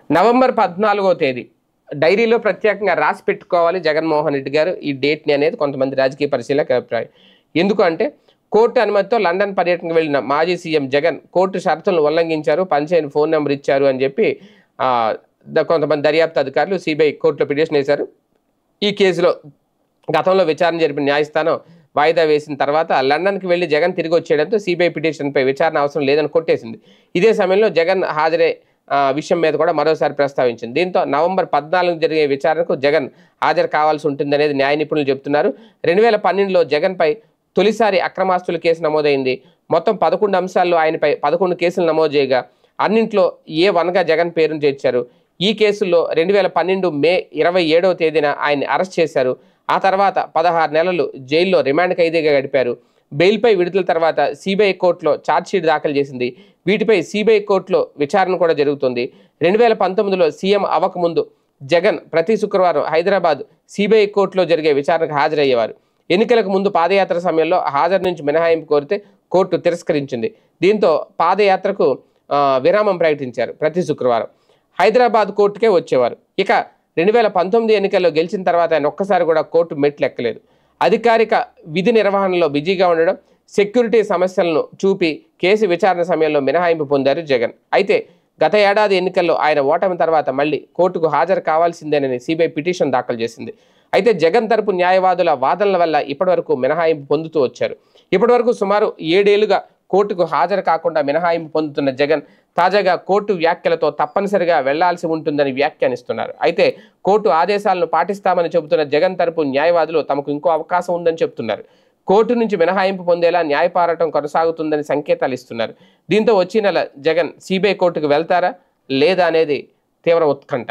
November 14వ తేదీ డైరీలో ప్రత్యేకంగా రాసి పెట్టుకోవాలి జగన్మోహన్ రెడ్డి గారు ఈ డేట్ని అనేది కొంతమంది రాజకీయ పరిశీలకుల అభిప్రాయం. ఎందుకు అంటే కోర్టు అనుమతితో లండన్ పర్యటనకు వెళ్ళిన మాజీ సీఎం జగన్ కోర్టు షరతులను ఉల్లంఘించారు, పనిచేయని ఫోన్ నెంబర్ ఇచ్చారు అని చెప్పి కొంతమంది దర్యాప్తు అధికారులు సిబిఐ కోర్టులో పిటిషన్ వేశారు. ఈ కేసులో గతంలో విచారణ జరిపిన న్యాయస్థానం వాయిదా వేసిన తర్వాత లండన్కి వెళ్లి జగన్ తిరిగి వచ్చేయడంతో సిబిఐ పిటిషన్పై విచారణ అవసరం లేదని కొట్టేసింది. ఇదే సమయంలో జగన్ హాజరే విషయం మీద కూడా మరోసారి ప్రస్తావించింది. దీంతో నవంబర్ 14 జరిగే విచారణకు జగన్ హాజరు కావాల్సి ఉంటుందనేది న్యాయ నిపుణులు చెబుతున్నారు. 2012లో జగన్పై తొలిసారి అక్రమాస్తుల కేసు నమోదైంది. మొత్తం 11 అంశాల్లో ఆయనపై 11 కేసులు నమోదు చేయగా అన్నింట్లో A1గా జగన్ పేరును చేర్చారు. ఈ కేసుల్లో 2012 మే 27వ తేదీన ఆయన్ని అరెస్ట్ చేశారు. ఆ తర్వాత 16 నెలలు జైల్లో రిమాండ్ ఖైదీగా గడిపారు. బెయిల్పై విడుదల తర్వాత సిబిఐ కోర్టులో ఛార్జ్షీట్ దాఖలు చేసింది. వీటిపై సిబిఐ కోర్టులో విచారణ కూడా జరుగుతుంది. 2019లో సీఎం అవ్వకముందు జగన్ ప్రతి శుక్రవారం హైదరాబాద్ సిబిఐ కోర్టులో జరిగే విచారణకు హాజరయ్యేవారు. ఎన్నికలకు ముందు పాదయాత్ర సమయంలో హాజరు నుంచి మినహాయింపు కోరితే కోర్టు తిరస్కరించింది. దీంతో పాదయాత్రకు విరామం ప్రకటించారు. ప్రతి శుక్రవారం హైదరాబాద్ కోర్టుకే వచ్చేవారు. ఇక 2019 ఎన్నికల్లో గెలిచిన తర్వాత ఆయన ఒక్కసారి కూడా కోర్టు మెట్లు ఎక్కలేదు. అధికారిక విధి నిర్వహణలో బిజీగా ఉండడం, సెక్యూరిటీ సమస్యలను చూపి కేసు విచారణ సమయంలో మినహాయింపు పొందారు జగన్. అయితే గత ఏడాది ఎన్నికల్లో ఆయన ఓటమి తర్వాత మళ్ళీ కోర్టుకు హాజరు కావాల్సిందేనని సిబిఐ పిటిషన్ దాఖలు చేసింది. అయితే జగన్ తరపు న్యాయవాదుల వాదనల వల్ల ఇప్పటివరకు మినహాయింపు పొందుతూ వచ్చారు. ఇప్పటివరకు సుమారు 7 ఏళ్లుగా కోర్టుకు హాజరు కాకుండా మినహాయింపు పొందుతున్న జగన్ తాజాగా కోర్టు వ్యాఖ్యలతో తప్పనిసరిగా వెళ్లాల్సి ఉంటుందని వ్యాఖ్యానిస్తున్నారు. అయితే కోర్టు ఆదేశాలను పాటిస్తామని చెబుతున్న జగన్ తరపు న్యాయవాదులు తమకు ఇంకో అవకాశం ఉందని చెబుతున్నారు. కోర్టు నుంచి మినహాయింపు పొందేలా న్యాయ పోరాటం కొనసాగుతుందని సంకేతాలు ఇస్తున్నారు. దీంతో వచ్చే నెల జగన్ సిబిఐ కోర్టుకు వెళ్తారా లేదా అనేది తీవ్ర ఉత్కంఠ.